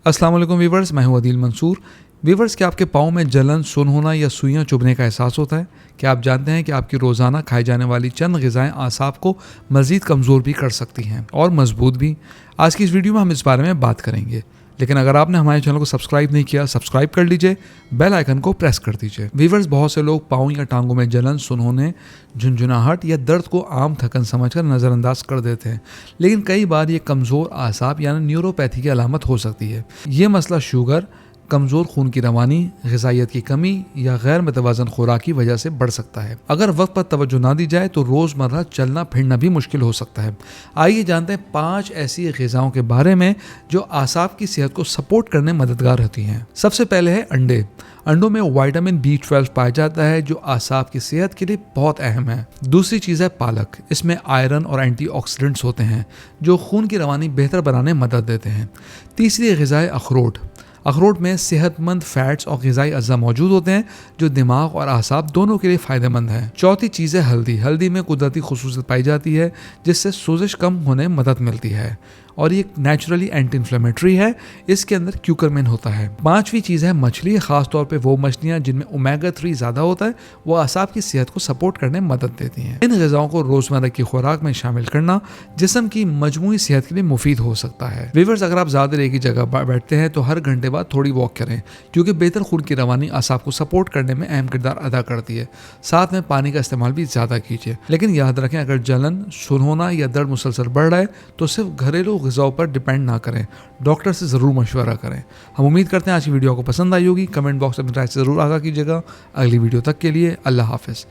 अस्सलाम वालेकुम वीवर्स, मैं हूं अदील मंसूर। वीवर्स, क्या आपके पाँव में जलन, सुन होना या सुइयां चुभने का एहसास होता है? क्या आप जानते हैं कि आपकी रोज़ाना खाई जाने वाली चंद ग़िज़ाएँ आसाब को मज़ीद कमज़ोर भी कर सकती हैं और मजबूत भी? आज की इस वीडियो में हम इस बारे में बात करेंगे। लेकिन अगर आपने हमारे चैनल को सब्सक्राइब नहीं किया, सब्सक्राइब कर लीजिए, बेल आइकन को प्रेस कर दीजिए। वीवर्स, बहुत से लोग पाँव या टांगों में जलन, सुन होने, झुनझुनाहट या दर्द को आम थकन समझकर नज़रअंदाज कर देते हैं, लेकिन कई बार ये कमज़ोर आसाब यानी न्यूरोपैथी की अलामत हो सकती है। ये मसला शुगर, कमज़ोर खून की रवानी, ग़िज़ाइयत की कमी या गैर मुतवाज़न खुराक की वजह से बढ़ सकता है। अगर वक्त पर तवज्जो ना दी जाए तो रोज़मर्रा चलना फिरना भी मुश्किल हो सकता है। आइए जानते हैं 5 ऐसी ग़िज़ाओं के बारे में जो आसाब की सेहत को सपोर्ट करने में मददगार रहती हैं। सबसे पहले है अंडे। अंडों में विटामिन B12 पाया जाता है जो आसाब की सेहत के लिए बहुत अहम है। दूसरी चीज़ है पालक। इसमें आयरन और एंटीऑक्सीडेंट्स होते हैं जो खून की रवानी बेहतर बनाने में मदद देते हैं। तीसरी ग़िज़ा है अखरोट। अखरोट में सेहतमंद फैट्स और ग़िज़ाई अज्जा मौजूद होते हैं जो दिमाग और आसाब दोनों के लिए फ़ायदेमंद हैं। चौथी चीज़ है हल्दी। हल्दी में कुदरती खुसूसियत पाई जाती है जिससे सोजिश कम होने में मदद मिलती है और ये नेचुरली एंटी इन्फ्लेमेटरी है। इसके अंदर क्यूकरमिन होता है। पांचवी चीज़ है मछली। ख़ास तौर पे वो मछलियाँ जिनमें ओमेगा 3 ज़्यादा होता है, वो आसाब की सेहत को सपोर्ट करने में मदद देती हैं। इन ग़िज़ाओं को रोज़मर्रा की खुराक में शामिल करना जिस्म की मजमूई सेहत के लिए मुफीद हो सकता है। वीवर्स, अगर आप ज़्यादा एक ही जगह बैठते हैं तो हर घंटे बाद थोड़ी वॉक करें, क्योंकि बेहतर खून की रवानी आसाब को सपोर्ट करने में अहम किरदार अदा करती है। साथ में पानी का इस्तेमाल भी ज़्यादा कीजिए। लेकिन याद रखें, अगर जलन, सुन होना या दर्द मुसलसल बढ़ रहा है तो सिर्फ घरेलू ग़िज़ाओं पर डिपेंड ना करें, डॉक्टर से ज़रूर मशवरा करें। हम उम्मीद करते हैं आज की वीडियो आपको पसंद आई होगी। कमेंट बॉक्स में अपनी राय से ज़रूर आगाह कीजिएगा। अगली वीडियो तक के लिए अल्लाह हाफ़िज़।